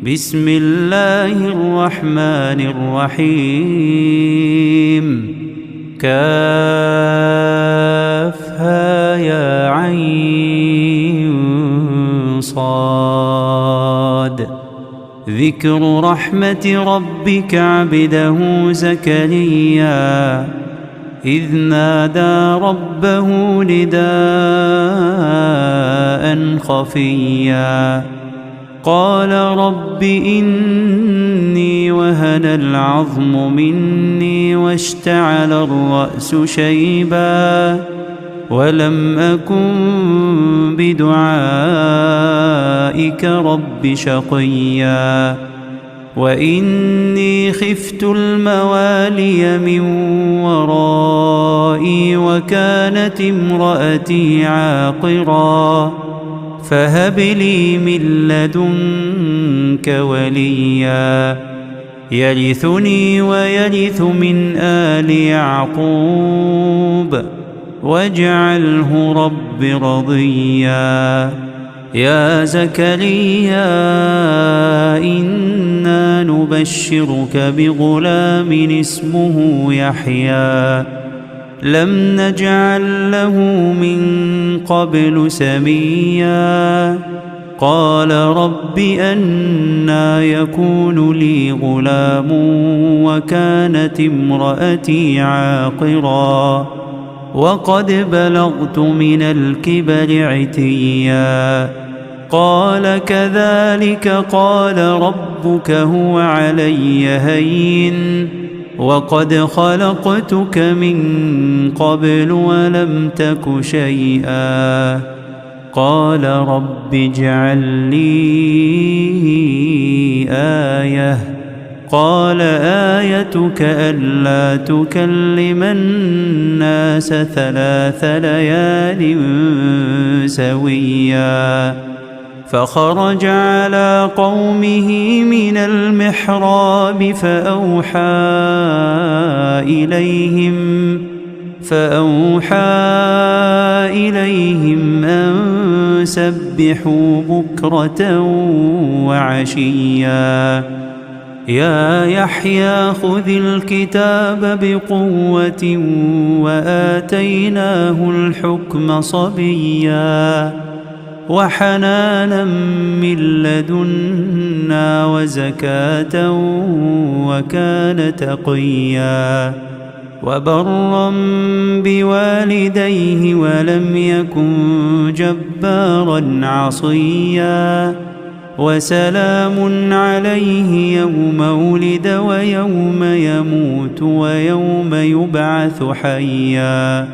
بسم الله الرحمن الرحيم كافها يا عين صاد ذكر رحمة ربك عبده زكريا إذ نادى ربه نداء خفيا قال رب إني وهن العظم مني واشتعل الرأس شيبا ولم أكن بدعائك رب شقيا وإني خفت الموالي من ورائي وكانت امرأتي عاقرا فهب لي من لدنك وليا يرثني ويرث من آل يعقوب واجعله رب رضيا يا زكريا إنا نبشرك بغلام اسمه يحيى لم نجعل له من قبل سميا قال رب أنى يكون لي غلام وكانت امرأتي عاقرا وقد بلغت من الكبر عتيا قال كذلك قال ربك هو علي هين وقد خلقتك من قبل ولم تك شيئا قال رب اجعل لي آية قال آيتك ألا تكلم الناس 3 ليال سويا فخرج على قومه من المحراب فأوحى إليهم أن سبحوا بكرة وعشيا يا يحيى خذ الكتاب بقوة وآتيناه الحكم صبيا وحنانا من لدنا وزكاة وكان تقيا وبرا بوالديه ولم يكن جبارا عصيا وسلام عليه يوم ولد ويوم يموت ويوم يبعث حيا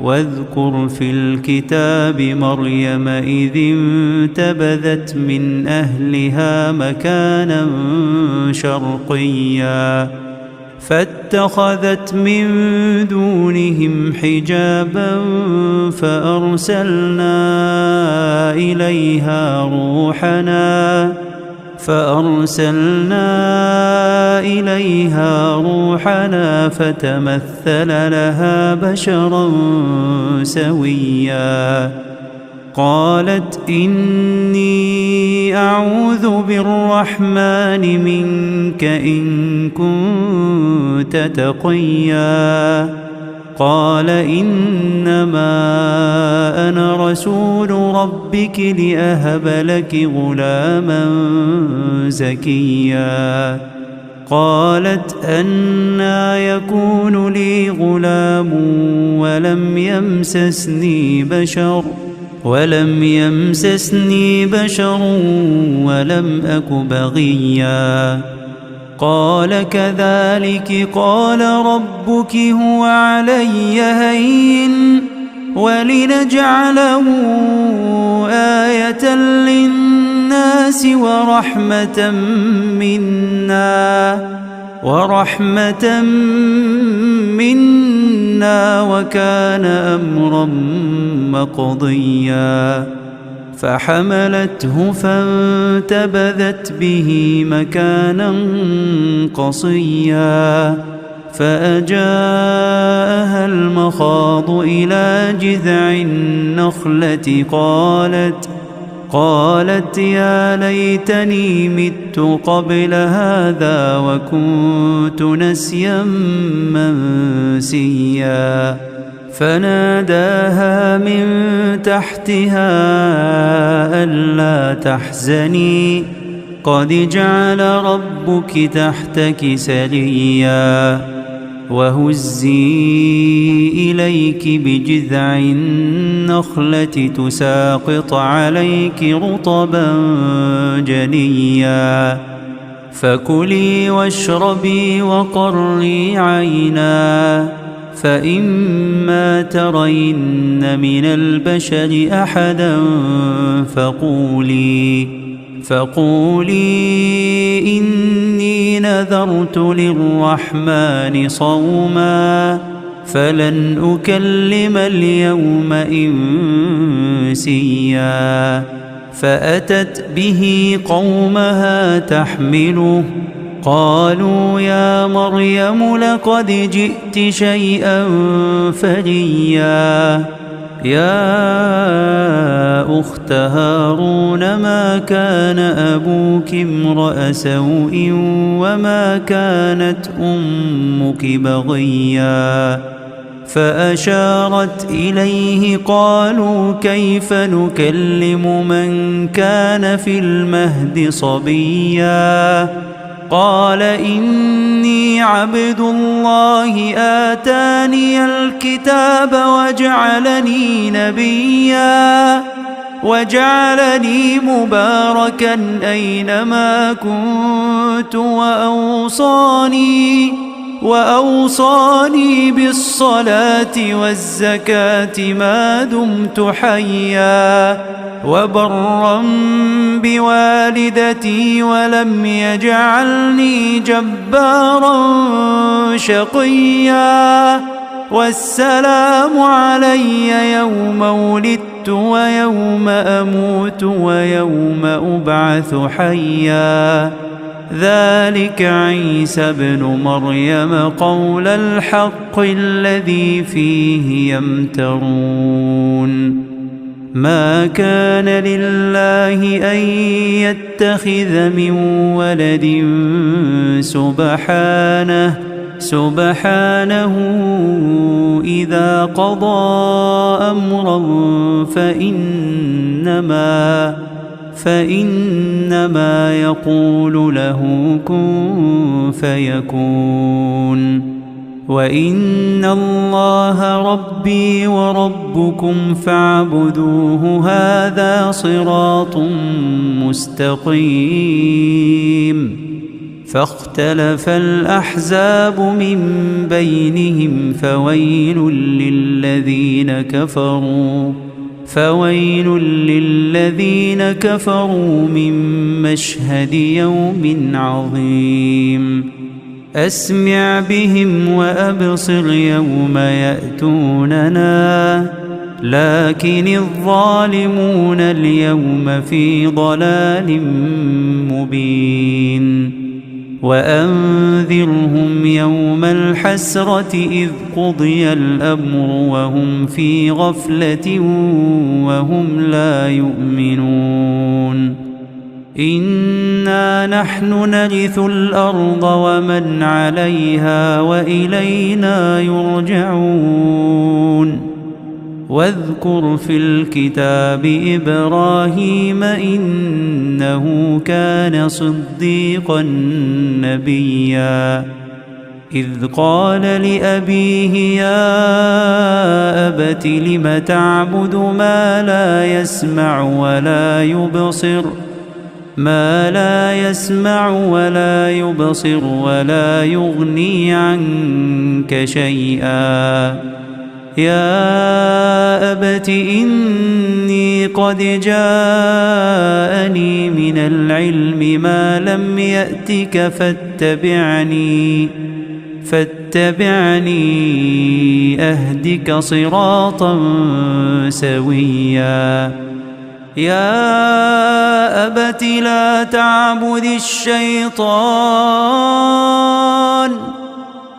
واذكر في الكتاب مريم إذ انتبذت من أهلها مكانا شرقيا فاتخذت من دونهم حجابا فأرسلنا إليها روحنا فتمثل لها بشرا سويا قالت إني أعوذ بالرحمن منك إن كنت تقيا قال إنما أنا رسول ربك لأهب لك غلاما زكيا قالت أنى يكون لي غلام ولم يمسسني بشر ولم أك بغيا قال كذلك قال ربك هو علي هين ولنجعله آية للناس ورحمة منا وكان أمرا مقضيا فحملته فانتبذت به مكانا قصيا فأجاءها المخاض إلى جذع النخلة قالت يا ليتني مت قبل هذا وكنت نسيا منسيا فناداها من تحتها ألا تحزني قد جعل ربك تحتك سريا وهزي إليك بجذع النخلة تساقط عليك رطبا جنيا فكلي واشربي وقري عينا فإما ترين من البشر أحدا فقولي إني نذرت للرحمن صوما فلن أكلم اليوم إنسيا فأتت به قومها تحمله قالوا يا مريم لقد جئت شيئا فريا يا أخت هارون ما كان أبوك امرأ سوء وما كانت أمك بغيا فأشارت إليه قالوا كيف نكلم من كان في المهد صبيا قال إني عبد الله آتاني الكتاب وجعلني نبيا وجعلني مباركا أينما كنت وأوصاني بالصلاة والزكاة ما دمت حيا وبرا بوالدتي ولم يجعلني جبارا شقيا والسلام علي يوم ولدت ويوم أموت ويوم أبعث حيا ذلك عيسى ابن مريم قول الحق الذي فيه يمترون ما كان لله أن يتخذ من ولد سبحانه إذا قضى أمرا فإنما يقول له كن فيكون وإن الله ربي وربكم فاعبدوه هذا صراط مستقيم فاختلف الأحزاب من بينهم فويل للذين كفروا من مشهد يوم عظيم أسمع بهم وأبصر يوم يأتوننا لكن الظالمون اليوم في ضلال مبين وأنذرهم يوم الحسرة إذ قضي الأمر وهم في غفلة وهم لا يؤمنون إنا نحن نرث الأرض ومن عليها وإلينا يرجعون واذكر في الكتاب إبراهيم إنه كان صديقا نبيا إذ قال لأبيه يا أبت لم تعبد ما لا يسمع ولا يبصر ولا يغني عنك شيئا يا أبت إني قد جاءني من العلم ما لم يأتك فاتبعني أهدك صراطا سويا يا أبت لا تعبد الشيطان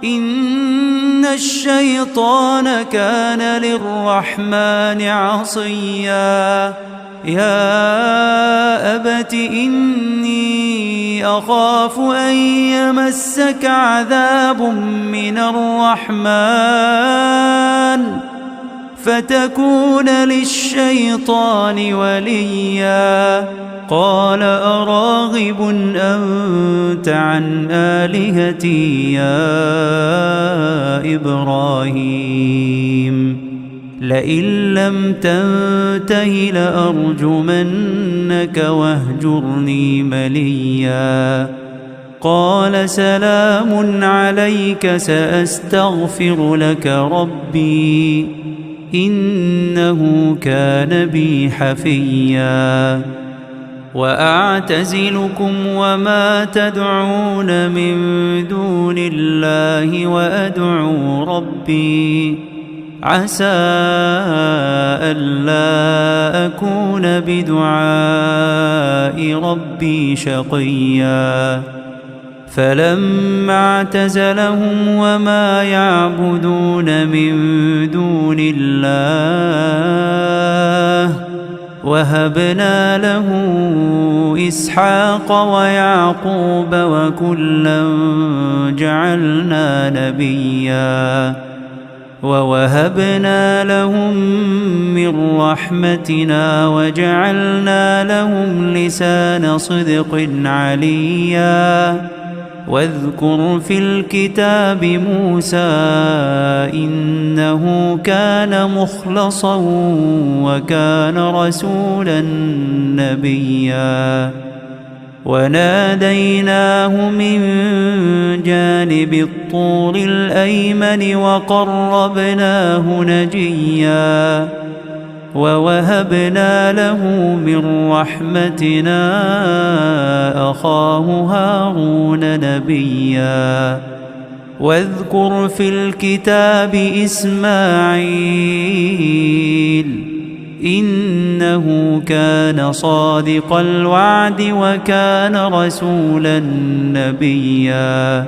إن الشيطان كان للرحمن عصيا يا أبت إني أخاف أن يمسك عذاب من الرحمن فتكون للشيطان وليا. قال أراغب أنت عن آلهتي يا إبراهيم لئن لم تنته لأرجمنك واهجرني مليا. قال سلام عليك سأستغفر لك ربي إنه كان بي حفيا. وأعتزلكم وما تدعون من دون الله وأدعو ربي عسى ألا أكون بدعاء ربي شقيا. فلما اعتزلهم وما يعبدون من دون الله وهبنا له إسحاق ويعقوب وكلا جعلنا نبيا ووهبنا لهم من رحمتنا وجعلنا لهم لسان صدق عليا. واذكر في الكتاب موسى إنه كان مخلصا وكان رسولا نبيا. وناديناه من جانب الطور الأيمن وقربناه نجيا. ووهبنا له من رحمتنا أخاه هارون نبيا. واذكر في الكتاب إسماعيل إنه كان صادق الوعد وكان رسولا نبيا.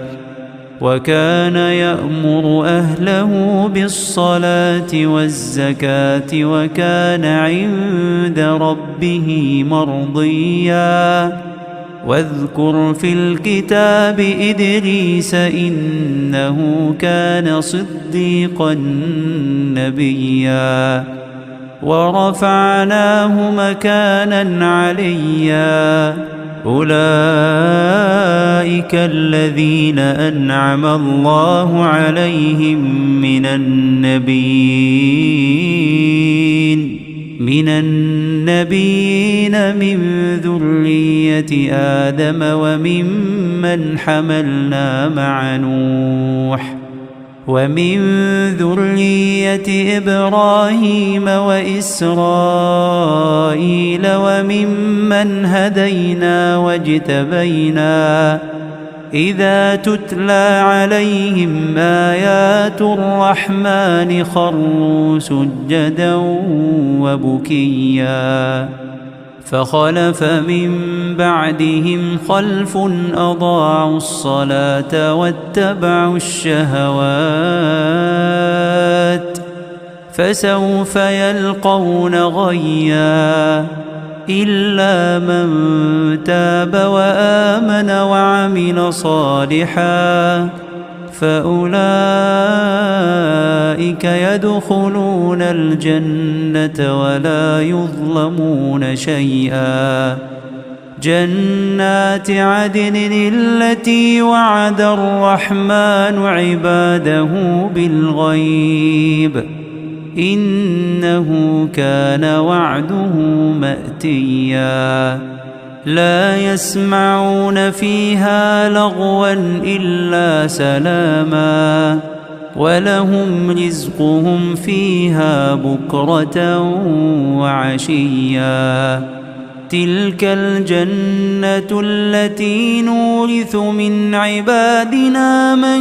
وكان يأمر أهله بالصلاة والزكاة وكان عند ربه مرضيا. واذكر في الكتاب إدريس إنه كان صديقا نبيا. ورفعناه مكانا عليا. أولئك الذين أنعم الله عليهم من النبيين من ذرية آدم وممن حملنا مع نوح ومن ذرية إبراهيم وإسرائيل وممن هدينا واجتبينا إذا تتلى عليهم آيات الرحمن خروا سجدا وبكيا. فخلف من بعدهم خلف أضاعوا الصلاة واتبعوا الشهوات فسوف يلقون غيا. إلا من تاب وآمن وعمل صالحا فأولئك يدخلون الجنة ولا يظلمون شيئا. جنات عدن التي وعد الرحمن عباده بالغيب إنه كان وعده مأتيا. لا يسمعون فيها لغوا إلا سلاما ولهم رزقهم فيها بكرة وعشيا. تلك الجنة التي نورث من عبادنا من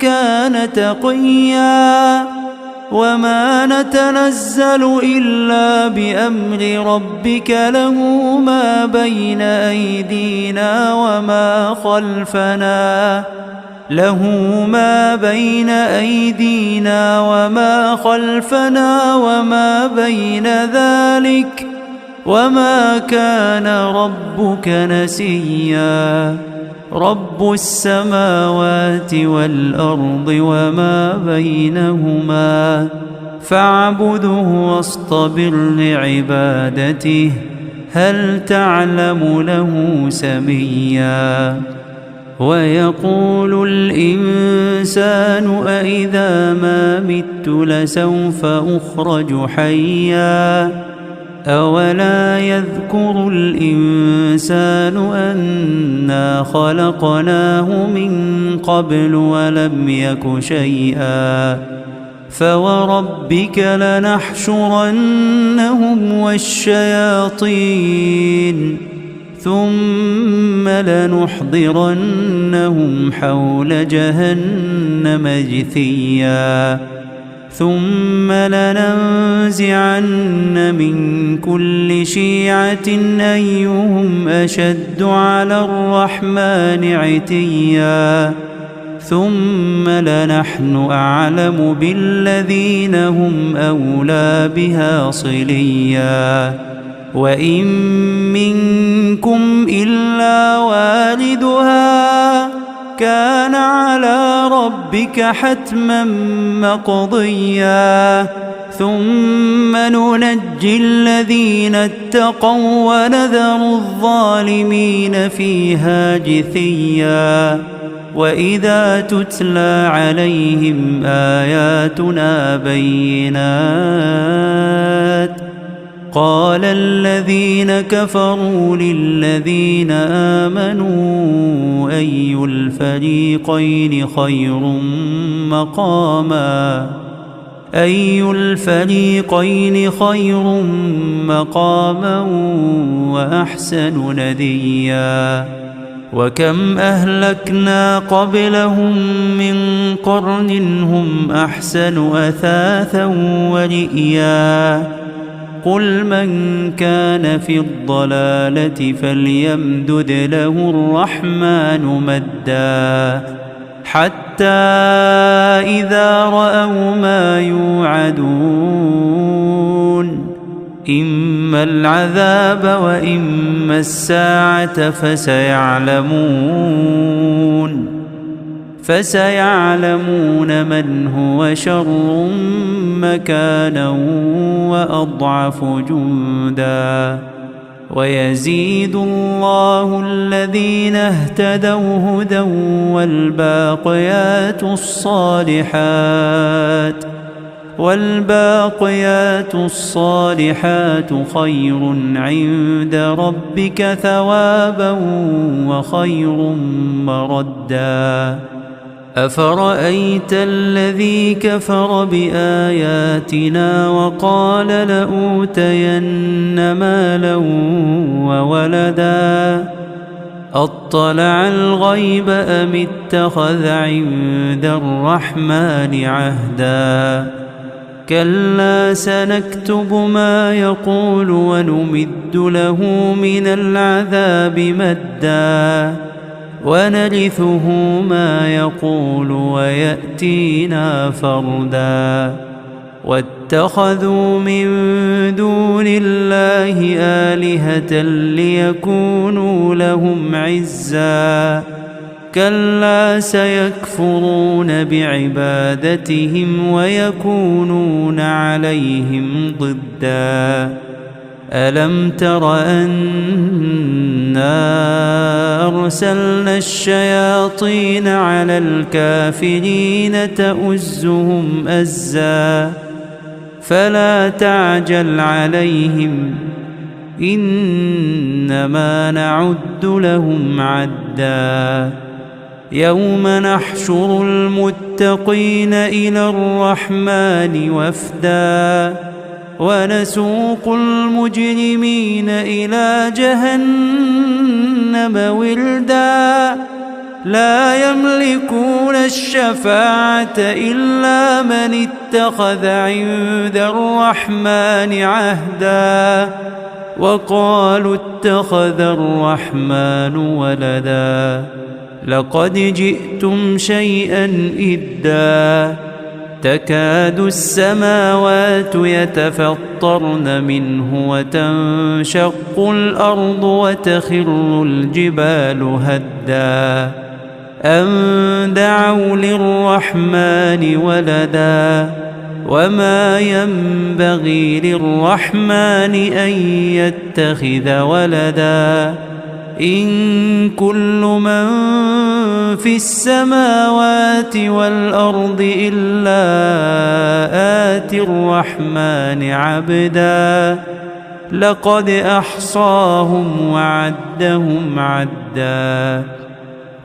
كان تقيا. وما نتنزل إلا بأمر ربك له ما بين أيدينا وما خلفنا وما بين ذلك وما كان ربك نسيا رب السماوات والأرض وما بينهما فاعبده واصطبر لعبادته هل تعلم له سميا ويقول الإنسان أإذا ما مت لسوف أخرج حيا أولا يذكر الإنسان أنا خلقناه من قبل ولم يك شيئا فوربك لنحشرنهم والشياطين ثم لنحضرنهم حول جهنم جثيا ثم لننزعن من كل شيعة أيهم أشد على الرحمن عتيا ثم لنحن أعلم بالذين هم أولى بها صليا وإن منكم إلا والدها كان على ربك حتما مقضيا ثم ننجي الذين اتقوا ونذر الظالمين فيها جثيا وإذا تتلى عليهم آياتنا بينات قال الذين كفروا للذين آمنوا أي الفريقين خير مقاما وأحسن نديا وكم أهلكنا قبلهم من قرن هم أحسن أثاثا ورئيا قل من كان في الضلالة فليمدد له الرحمن مدا حتى إذا رأوا ما يوعدون إما العذاب وإما الساعة فسيعلمون من هو شر مكانا وأضعف جندا ويزيد الله الذين اهتدوا هدى والباقيات الصالحات خير عند ربك ثوابا وخير مردا أفرأيت الذي كفر بآياتنا وقال لأوتين مالا وولدا أطلع الغيب أم اتخذ عند الرحمن عهدا كلا سنكتب ما يقول ونمد له من العذاب مدا ونرثه ما يقول ويأتينا فردا واتخذوا من دون الله آلهة ليكونوا لهم عزا كلا سيكفرون بعبادتهم ويكونون عليهم ضدا ألم تر أنا أرسلنا الشياطين على الكافرين تؤزهم أزا فلا تعجل عليهم إنما نعد لهم عدا يوم نحشر المتقين إلى الرحمن وفدا ونسوق المجرمين إلى جهنم وردا لا يملكون الشفاعة إلا من اتخذ عند الرحمن عهدا وقالوا اتخذ الرحمن ولدا لقد جئتم شيئا إدا تكاد السماوات يتفطرن منه وتنشق الأرض وتخر الجبال هدا أن دعوا للرحمن ولدا وما ينبغي للرحمن أن يتخذ ولدا إن كل من في السماوات والأرض إلا آتي الرحمن عبدا لقد أحصاهم وعدهم عدا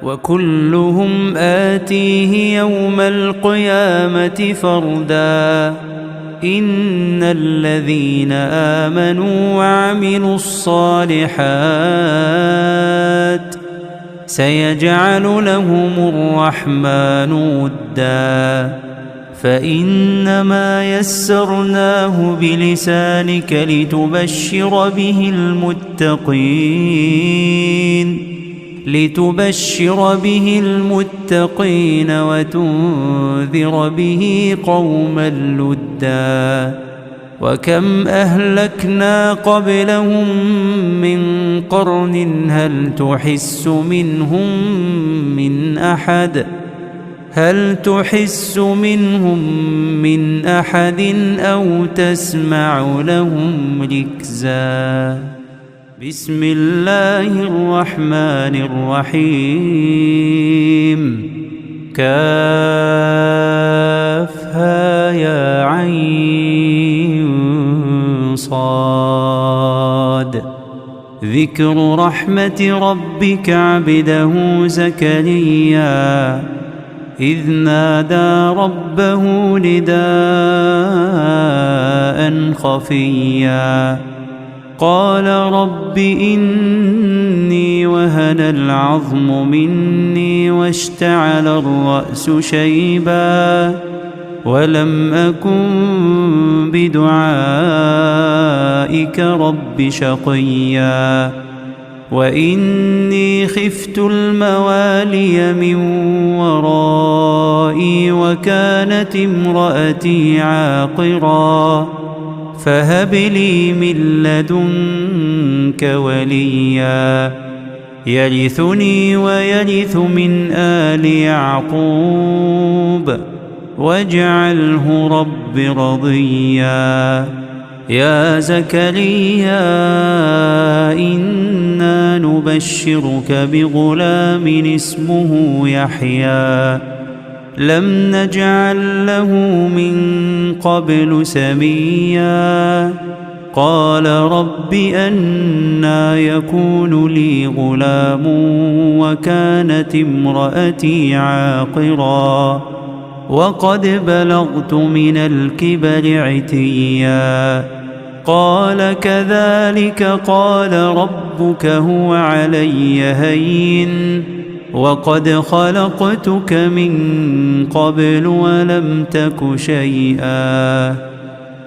وكلهم آتيه يوم القيامة فردا إن الذين آمنوا وعملوا الصالحات سيجعل لهم الرحمن ودا فإنما يسرناه بلسانك لتبشر به المتقين وتنذر به قوما لدا وكم أهلكنا قبلهم من قرن هل تحس منهم من أحد أو تسمع لهم ركزا بسم الله الرحمن الرحيم كافها يا عين صاد ذكر رحمة ربك عبده زكريا إذ نادى ربه نداء خفيا قال رب إني وهن العظم مني واشتعل الرأس شيبا ولم أكن بدعائك رب شقيا وإني خفت الموالي من ورائي وكانت امرأتي عاقرا فهب لي من لدنك وليا يرثني ويرث من آل يعقوب واجعله رب رضيا يا زكريا إنا نبشرك بغلام اسمه يحيى لم نجعل له من قبل سميا قال رب أنى يكون لي غلام وكانت امرأتي عاقرا وقد بلغت من الكبر عتيا قال كذلك قال ربك هو علي هين وقد خلقتك من قبل ولم تك شيئا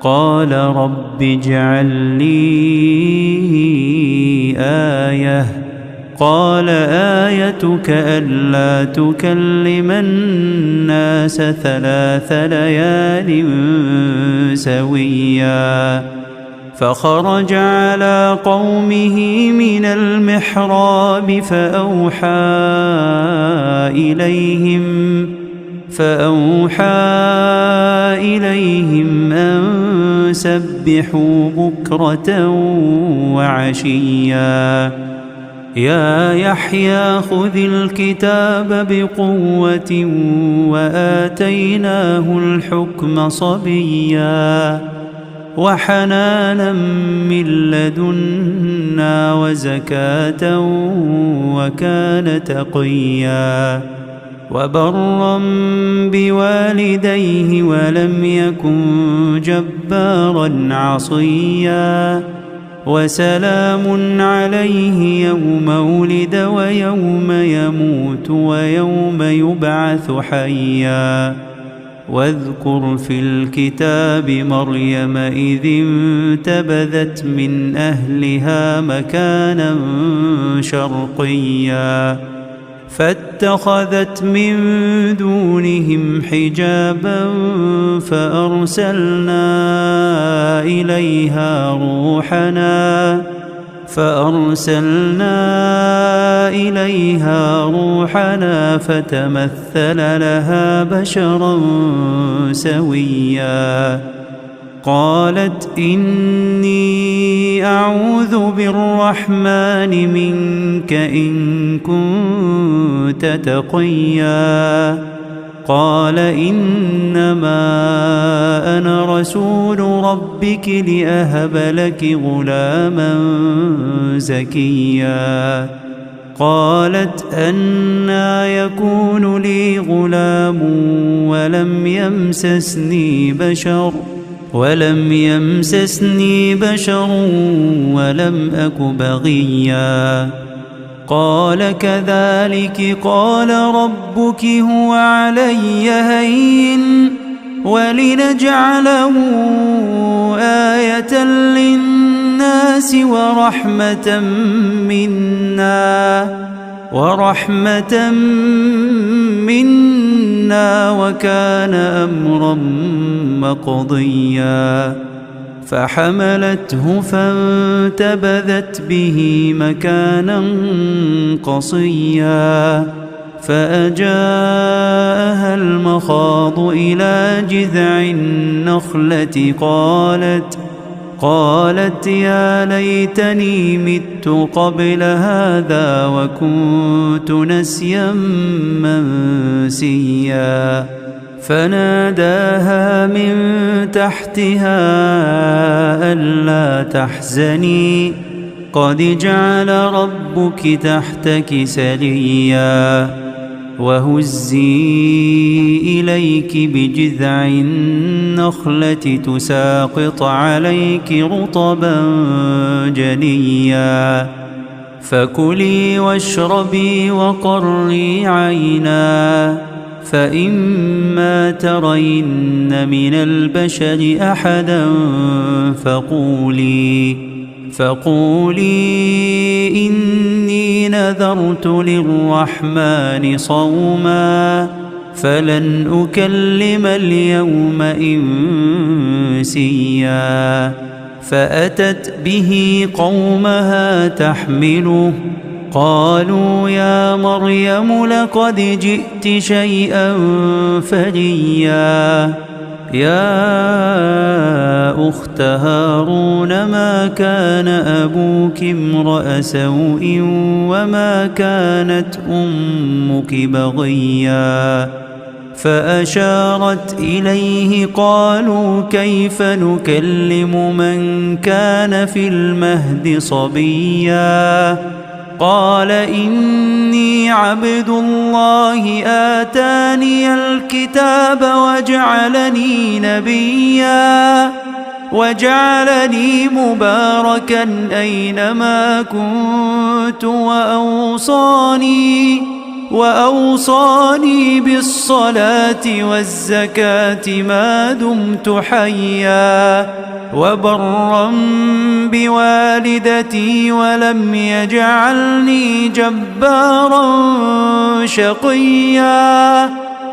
قال رب اجعل لي آية قال آيتك ألا تكلم الناس 3 ليال سويا فخرج على قومه من المحراب فأوحى إليهم أن سبحوا بكرة وعشيا يا يحيى خذ الكتاب بقوة وآتيناه الحكم صبيا وحنانا من لدنا وزكاة وكان تقيا وبرا بوالديه ولم يكن جبارا عصيا وسلام عليه يوم ولد ويوم يموت ويوم يبعث حيا واذكر في الكتاب مريم إذ انتبذت من أهلها مكانا شرقيا فاتخذت من دونهم حجابا فأرسلنا إليها روحنا فتمثل لها بشرا سويا. قالت إني أعوذ بالرحمن منك إن كنت تقيا. قال إنما أنا رسول ربك لأهب لك غلاما زكيا. قالت أنى يكون لي غلام ولم يمسسني بشر ولم أك بغيا. قال كذلك قال ربك هو علي هين ولنجعله آية للناس ورحمة منا وكان أمرا مقضيا. فحملته فانتبذت به مكانا قصيا. فأجاءها المخاض إلى جذع النخلة قالت يا ليتني مت قبل هذا وكنت نسيا منسيا. فناداها من تحتها ألا تحزني قد جعل ربك تحتك سريا. وهزي إليك بجذع النخلة تساقط عليك رطبا جنيا. فكلي واشربي وقري عينا فإما ترين من البشر أحدا فقولي إني نذرت للرحمن صوما فلن أكلم اليوم إنسيا. فأتت به قومها تحمله قالوا يا مريم لقد جئت شيئا فريا. يا أخت هارون ما كان أبوك امرأ سوء وما كانت أمك بغيا. فأشارت إليه قالوا كيف نكلم من كان في المهد صبيا. قال إني عبد الله آتاني الكتاب وجعلني نبيا وجعلني مباركا أينما كنت وأوصاني بالصلاة والزكاة ما دمت حيا وبرا بوالدتي ولم يجعلني جبارا شقيا.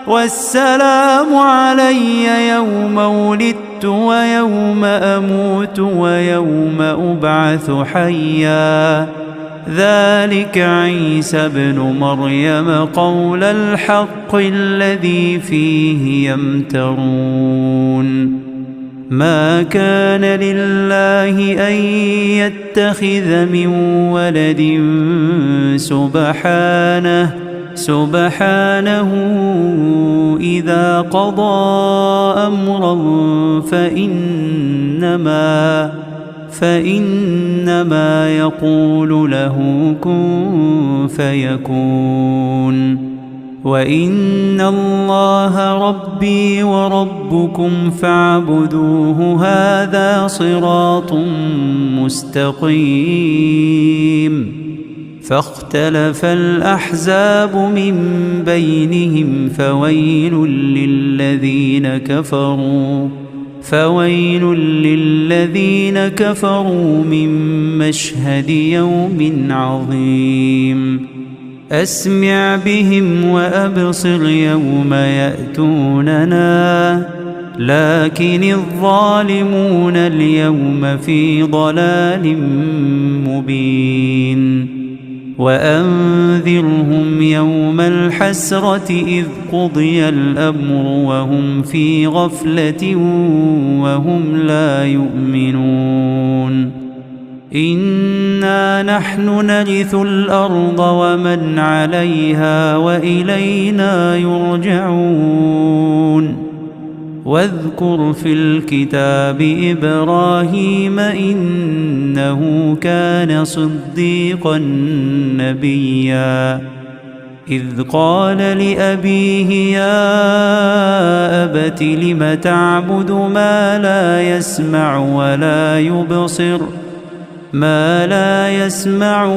والسلام علي يوم ولدت ويوم أموت ويوم أبعث حيا. ذلك عيسى ابن مريم قول الحق الذي فيه يمترون. ما كان لله أن يتخذ من ولد سبحانه إذا قضى أمرا فإنما يقول له كن فيكون. وإن الله ربي وربكم فاعبدوه هذا صراط مستقيم. فاختلف الأحزاب من بينهم فويل للذين كفروا من مشهد يوم عظيم. أسمع بهم وأبصر يوم يأتوننا لكن الظالمون اليوم في ضلال مبين وأنذرهم يوم الحسرة إذ قضي الأمر وهم في غفلة وهم لا يؤمنون إنا نحن نرث الأرض ومن عليها وإلينا يرجعون واذكر في الكتاب إبراهيم إنه كان صديقا نبيا إذ قال لأبيه يا أبت لم تعبد ما لا يسمع ولا يبصر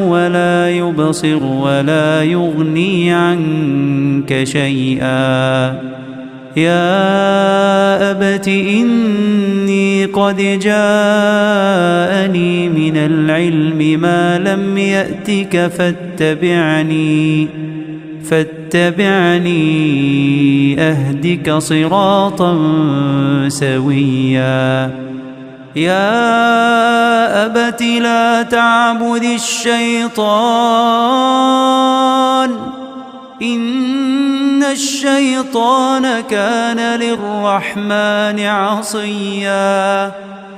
ولا يبصر ولا يغني عنك شيئا يا أبت إني قد جاءني من العلم ما لم يأتك فاتبعني أهدك صراطا سويا يا أبت لا تعبد الشيطان إن الشيطان كان للرحمن عصيا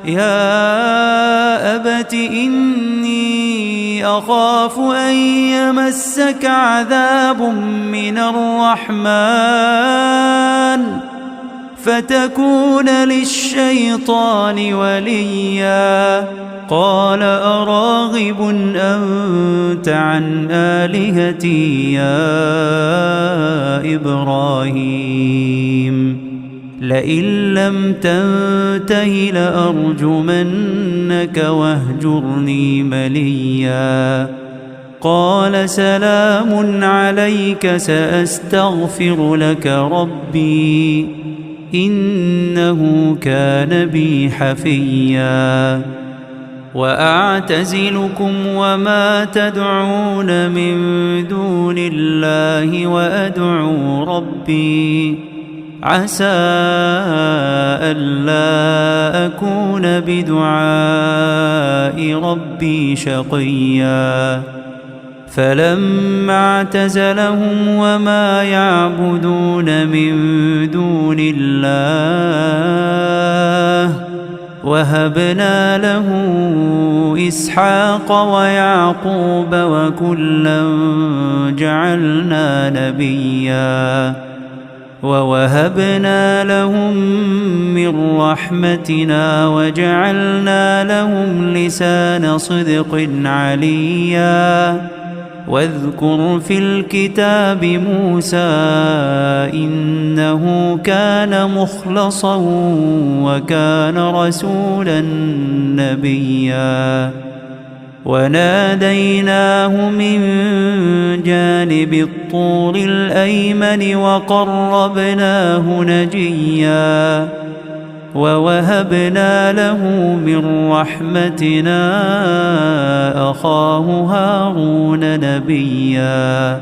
يا أبت إني أخاف أن يمسك عذاب من الرحمن فتكون للشيطان وليا قال أراغب أنت عن آلهتي يا إبراهيم لئن لم تنته لأرجمنك واهجرني مليا قال سلام عليك سأستغفر لك ربي إنه كان بي حفيا وأعتزلكم وما تدعون من دون الله وأدعو ربي عسى ألا أكون بدعاء ربي شقيا فلما اعتزلهم وما يعبدون من دون الله وهبنا له إسحاق ويعقوب وكلا جعلنا نبيا ووهبنا لهم من رحمتنا وجعلنا لهم لسان صدق عليا واذكر في الكتاب موسى إنه كان مخلصا وكان رسولا نبيا وناديناه من جانب الطور الأيمن وقربناه نجيا ووهبنا له من رحمتنا أخاه هارون نبيا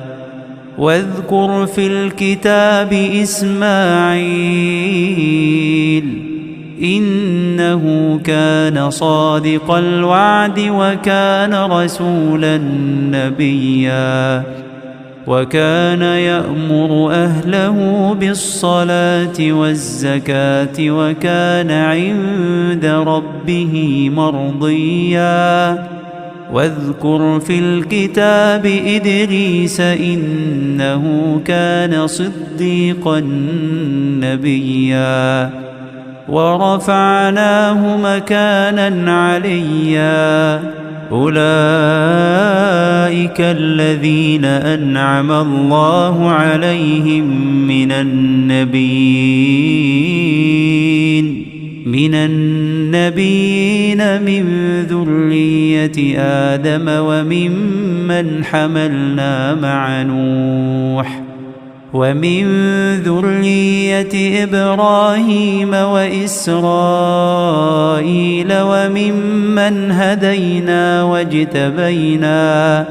واذكر في الكتاب إسماعيل إنه كان صادق الوعد وكان رسولا نبيا وكان يأمر أهله بالصلاة والزكاة وكان عند ربه مرضيا واذكر في الكتاب إدريس إنه كان صديقا نبيا ورفعناه مكانا عليا أولئك الذين أنعم الله عليهم من النبيين من ذرية آدم وممن حملنا مع نوح ومن ذرية إبراهيم وإسرائيل وممن هدينا واجتبينا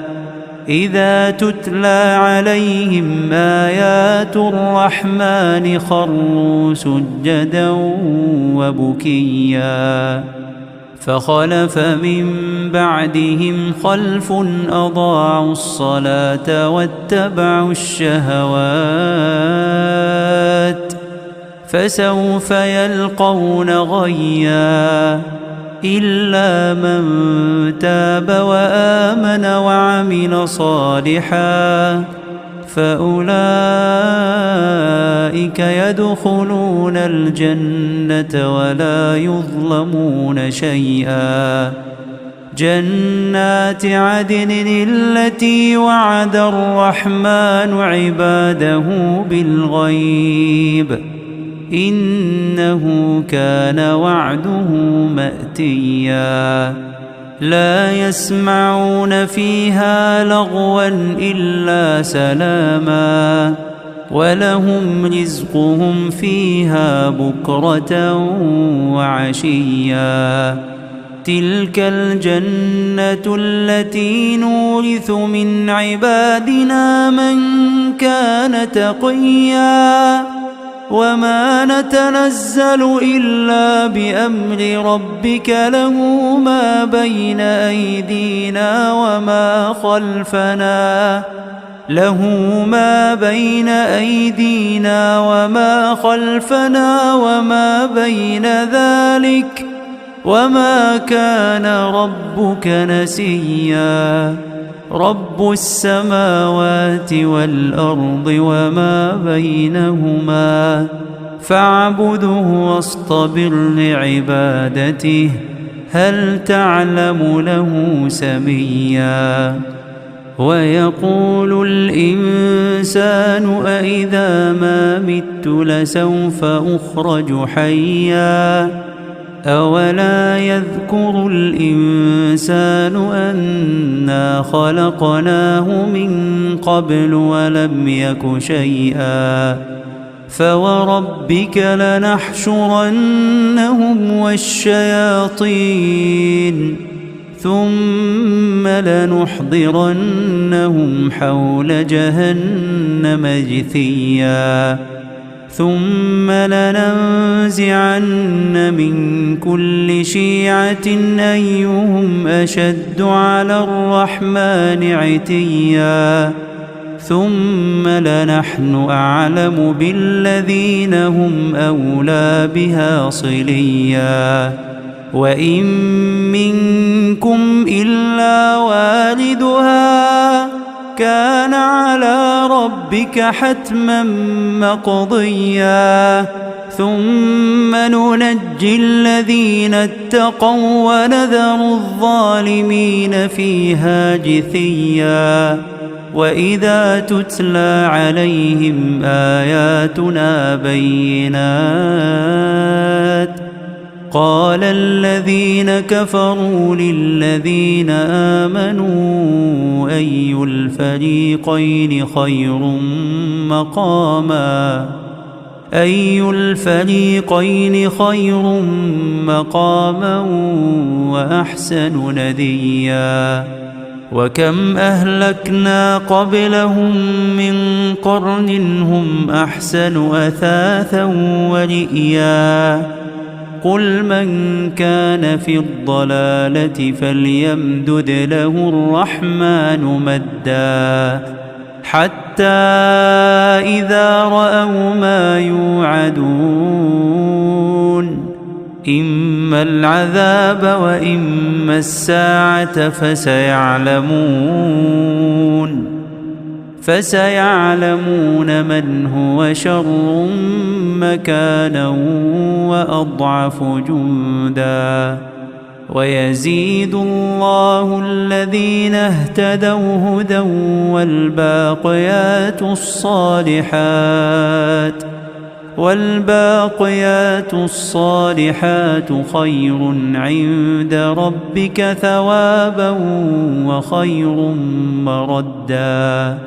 إذا تتلى عليهم آيات الرحمن خروا سجدا وبكيا فخلف من بعدهم خلف أضاعوا الصلاة واتبعوا الشهوات فسوف يلقون غيا إلا من تاب وآمن وعمل صالحا فأولئك يدخلون الجنة ولا يظلمون شيئا جنات عدن التي وعد الرحمن عباده بالغيب إنه كان وعده مأتيا لا يسمعون فيها لغوا إلا سلاما ولهم رزقهم فيها بكرة وعشيا تلك الجنة التي نورث من عبادنا من كان تقيا وما نتنزل إلا بأمر ربك له ما بين أيدينا وما خلفنا وما بين ذلك وما كان ربك نسيا رب السماوات والأرض وما بينهما فاعبده واصطبر لعبادته هل تعلم له سميا ويقول الإنسان أإذا ما مت لسوف أخرج حيا أولا يذكر الإنسان أنا خلقناه من قبل ولم يك شيئا فوربك لنحشرنهم والشياطين ثم لنحضرنهم حول جهنم جثيا ثم لننزعن من كل شيعة أيهم أشد على الرحمن عتيا ثم لنحن أعلم بالذين هم أولى بها صليا وإن منكم إلا واردها كان على ربك حتما مقضيا ثم ننجي الذين اتقوا ونذر الظالمين فيها جثيا وإذا تتلى عليهم آياتنا بينات قال الذين كفروا للذين آمنوا أي الفريقين خير مقاما وأحسن نديا وكم أهلكنا قبلهم من قرن هم أحسن أثاثا ورئيا قل من كان في الضلالة فليمدد له الرحمن مدا حتى إذا رأوا ما يوعدون إما العذاب وإما الساعة فسيعلمون من هو شر مكانا وأضعف جندا ويزيد الله الذين اهتدوا هدى والباقيات الصالحات خير عند ربك ثوابا وخير مردا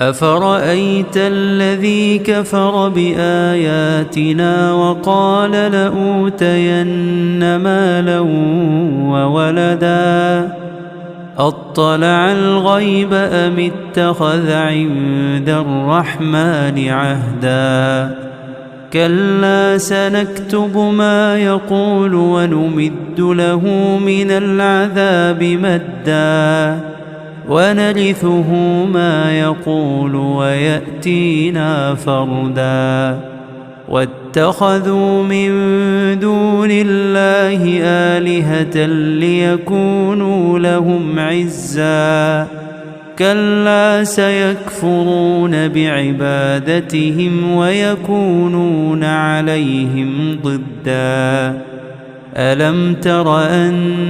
أفرأيت الذي كفر بآياتنا وقال لأوتين مالا وولدا أطلع الغيب أم اتخذ عند الرحمن عهدا كلا سنكتب ما يقول ونمد له من العذاب مدا ونرثه ما يقول ويأتينا فردا واتخذوا من دون الله آلهة ليكونوا لهم عزا كلا سيكفرون بعبادتهم ويكونون عليهم ضدا ألم تر أنا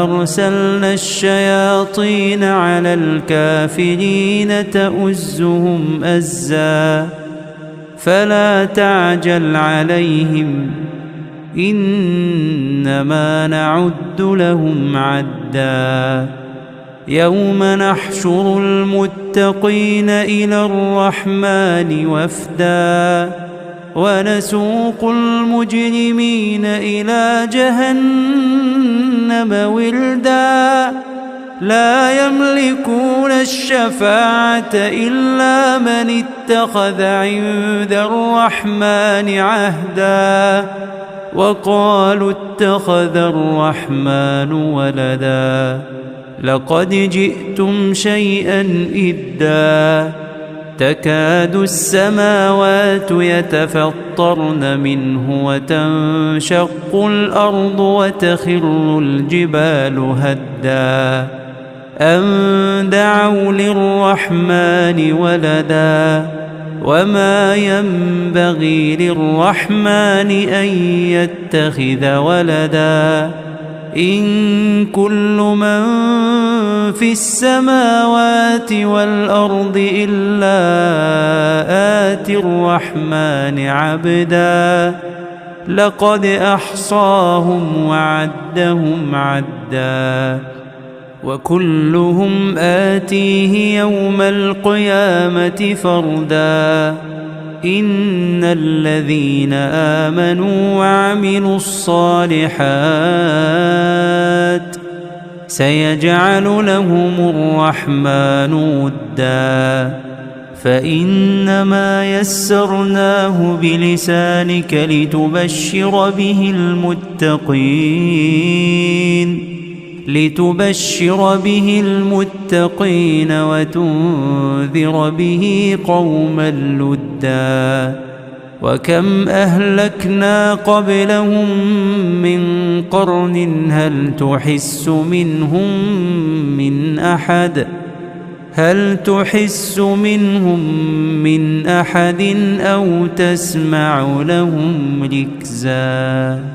أرسلنا الشياطين على الكافرين تؤزهم أزا فلا تعجل عليهم إنما نعد لهم عدا يوم نحشر المتقين إلى الرحمن وفدا ونسوق المجرمين إلى جهنم وردا لا يملكون الشفاعة إلا من اتخذ عند الرحمن عهدا وقالوا اتخذ الرحمن ولدا لقد جئتم شيئا إدا تكاد السماوات يتفطرن منه وتنشق الأرض وتخر الجبال هدا أن دعوا للرحمن ولدا وما ينبغي للرحمن أن يتخذ ولدا إن كل من في السماوات والأرض إلا آتي الرحمن عبدا لقد أحصاهم وعدهم عدا وكلهم آتيه يوم القيامة فردا إن الذين آمنوا وعملوا الصالحات سيجعل لهم الرحمن ودا فإنما يسرناه بلسانك لتبشر به المتقين وتنذر به قوما لدا وكم أهلكنا قبلهم من قرن هل تحس منهم من أحد أو تسمع لهم ركزا.